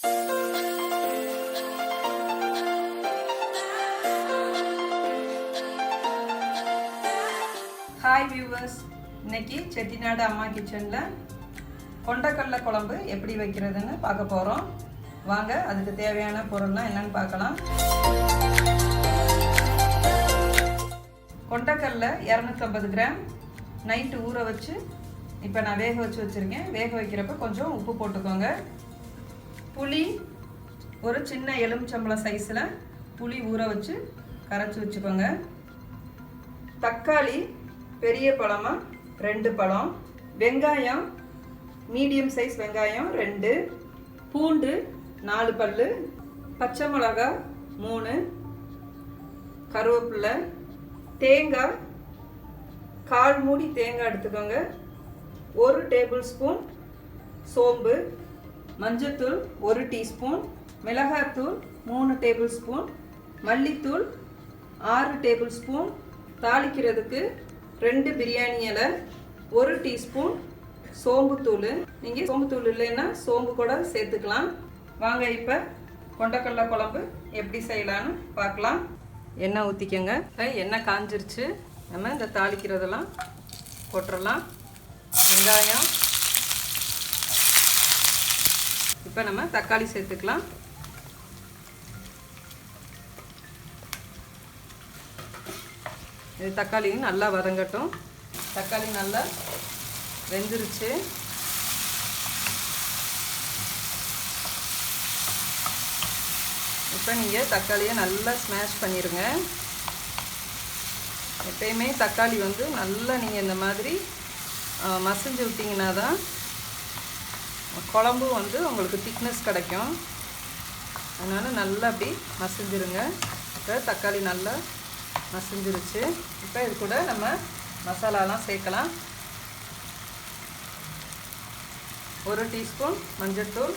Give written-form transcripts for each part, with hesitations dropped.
Hi viewers, இன்னைக்கு செட்டிநாடு அம்மா கிச்சனில் கொண்டக்கடலை குழம்பு எப்படி வைக்கிறதுன்னு பார்க்க போகிறோம். வாங்க, அதுக்கு தேவையான பொருள்லாம் என்னென்னு பார்க்கலாம். கொண்டக்கடலை 250 கிராம் நைட்டு ஊற வச்சு இப்போ நான் வேக வச்சுருக்கேன். வேக வைக்கிறப்ப கொஞ்சம் உப்பு போட்டுக்கோங்க. புளி ஒரு சின்ன எலுமிச்சம்பழம் சைஸில் புளி ஊற வச்சு கரைச்சி வச்சுக்கோங்க. தக்காளி பெரிய பழமாக 2 பழம், வெங்காயம் மீடியம் சைஸ் வெங்காயம் 2, பூண்டு 4 பல்லு, பச்சை மிளகாய் 3, கருவேப்பிலை, தேங்காய் 1/4 மூடி தேங்காய் எடுத்துக்கோங்க, 1 டேபிள் ஸ்பூன் சோம்பு, மஞ்சத்தூள் 1 டீஸ்பூன், மிளகாத்தூள் 3 டேபிள் ஸ்பூன், மல்லித்தூள் 6 டேபிள் ஸ்பூன், தாளிக்கிறதுக்கு 2 பிரியாணி இலை, 1 டீஸ்பூன் சோம்புத்தூள். நீங்கள் சோம்புத்தூள் இல்லைன்னா சோம்பு கூட சேர்த்துக்கலாம். வாங்க, இப்போ கொண்டக்கடலை குழம்பு எப்படி செய்யலான்னு பார்க்கலாம். எண்ணெய் ஊற்றிக்கோங்க. எண்ணெய் காஞ்சிருச்சு. நம்ம இந்த தாளிக்கிறதெல்லாம் போட்டுடலாம். வெங்காயம், இப்போ நம்ம தக்காளி சேர்த்துக்கலாம். இது தக்காளியும் நல்லா வதங்கட்டும். தக்காளி நல்லா வெந்துருச்சு. இப்போ நீங்கள் தக்காளியை நல்லா ஸ்மாஷ் பண்ணிடுங்க. எப்பயுமே தக்காளி வந்து நல்லா நீங்கள் இந்த மாதிரி மசிஞ்சு விட்டிங்கன்னா தான் குழம்பு வந்து உங்களுக்கு திக்னஸ் கிடைக்கும். அதனால் நல்லா அப்படி மசிஞ்சிருங்க. இப்போ தக்காளி நல்லா மசிஞ்சிருச்சு. இப்போ இது கூட நம்ம மசாலாலாம் சேர்க்கலாம். 1 டீஸ்பூன் மஞ்சள்தூள்,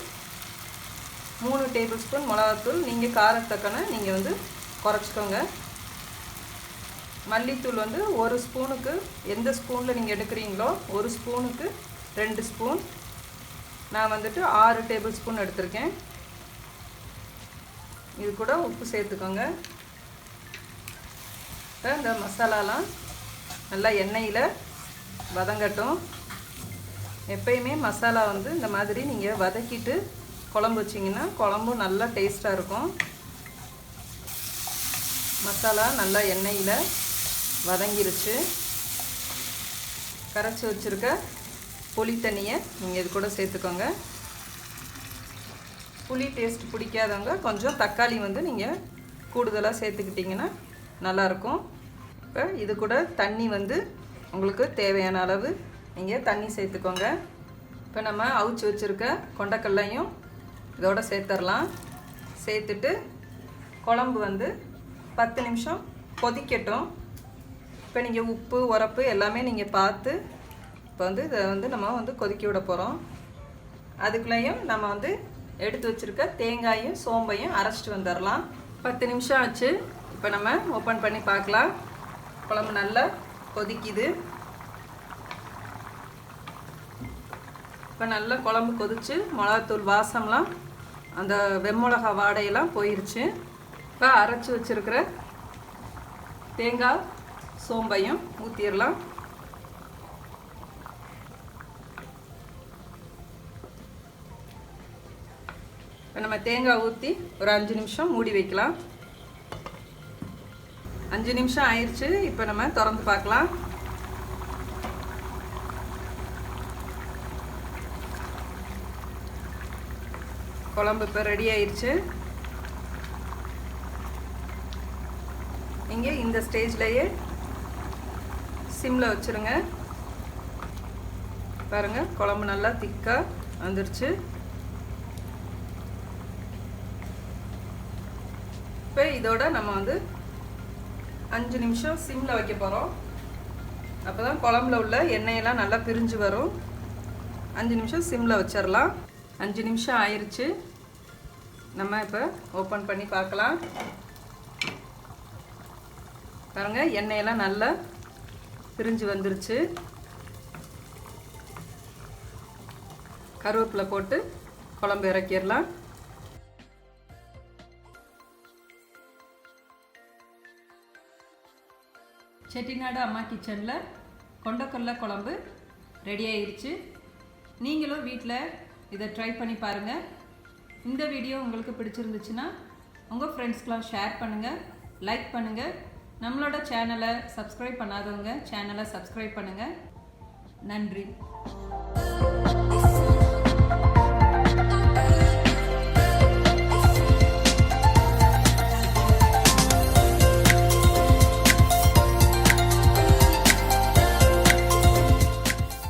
3 டேபிள் ஸ்பூன் மிளகாத்தூள். நீங்கள் காரத்தக்கன நீங்கள் வந்து குறைச்சிக்கோங்க. மல்லித்தூள் வந்து 1 ஸ்பூனுக்கு எந்த ஸ்பூனில் நீங்கள் எடுக்கிறீங்களோ 1 ஸ்பூனுக்கு 2 ஸ்பூன். நான் வந்துட்டு 6 டேபிள் ஸ்பூன் எடுத்திருக்கேன். இது கூட உப்பு சேர்த்துக்கோங்க. இப்போ இந்த மசாலாலாம் நல்லா எண்ணெயில் வதங்கட்டும். எப்பயுமே மசாலா வந்து இந்த மாதிரி நீங்கள் வதக்கிட்டு குழம்பு வச்சிங்கன்னா குழம்பு நல்லா டேஸ்ட்டாக இருக்கும். மசாலா நல்லா எண்ணெயில் வதங்கிருச்சு. கரைச்சி வச்சுருக்க புளி தண்ணியை நீங்கள் இது கூட சேர்த்துக்கோங்க. புளி டேஸ்ட் பிடிக்காதவங்க கொஞ்சம் தக்காளி வந்து நீங்கள் கூடுதலாக சேர்த்துக்கிட்டிங்கன்னா நல்லாயிருக்கும். இப்போ இது கூட தண்ணி வந்து உங்களுக்கு தேவையான அளவு நீங்கள் தண்ணி சேர்த்துக்கோங்க. இப்போ நம்ம அவிச்சு வச்சுருக்க கொண்டக்கடலையும் இதோட சேர்த்துடலாம். சேர்த்துட்டு குழம்பு வந்து 10 நிமிஷம் கொதிக்கட்டும். இப்போ நீங்கள் உப்பு உரப்பு எல்லாமே நீங்கள் பார்த்து இப்போ வந்து இதை வந்து நம்ம வந்து கொதிக்க விட போகிறோம். அதுக்குள்ளேயும் நம்ம வந்து எடுத்து வச்சுருக்க தேங்காயும் சோம்பையும் அரைச்சிட்டு வந்துடலாம். 10 நிமிஷம் ஆச்சு. இப்போ நம்ம ஓப்பன் பண்ணி பார்க்கலாம். குழம்பு நல்லா கொதிக்குது. இப்போ நல்லா குழம்பு கொதிச்சு மிளகாத்தூள் வாசம்லாம் அந்த வெம்மிளகா வாடையெல்லாம் போயிடுச்சு. இப்போ அரைச்சி வச்சுருக்கிற தேங்காய் சோம்பையும் ஊற்றிடலாம். இப்போ நம்ம தேங்காய் ஊற்றி ஒரு 5 நிமிஷம் மூடி வைக்கலாம். 5 நிமிஷம் ஆயிடுச்சு. இப்போ நம்ம திறந்து பார்க்கலாம். குழம்பு இப்போ ரெடி ஆயிடுச்சு. நீங்கள் இந்த ஸ்டேஜ்லேயே சிம்மில் வச்சுருங்க. பாருங்கள், குழம்பு நல்லா திக்காக வந்துருச்சு. இப்போ இதோட நம்ம வந்து 5 நிமிஷம் சிம்மில் வைக்க போகிறோம். அப்போ தான் குழம்புல உள்ள எண்ணெயெல்லாம் நல்லா பிரிஞ்சு வரும். 5 நிமிஷம் சிம்மில் வச்சிடலாம். 5 நிமிஷம் ஆயிடுச்சு. நம்ம இப்போ ஓப்பன் பண்ணி பார்க்கலாம். பாருங்கள், எண்ணெயெல்லாம் நல்லா பிரிஞ்சு வந்துருச்சு. கருவேப்பிலை போட்டு குழம்பு இறக்கிடலாம். செட்டிநாடு அம்மா கிச்சனில் கொண்டக்கடலை குழம்பு ரெடி ஆயிடுச்சு. நீங்களும் வீட்டில் இதை ட்ரை பண்ணி பாருங்கள். இந்த வீடியோ உங்களுக்கு பிடிச்சிருந்துச்சுன்னா உங்கள் ஃப்ரெண்ட்ஸ்க்கெலாம் ஷேர் பண்ணுங்கள், லைக் பண்ணுங்கள். நம்மளோட சேனலை சப்ஸ்கிரைப் பண்ணாதவங்க சேனலை சப்ஸ்கிரைப் பண்ணுங்கள். நன்றி.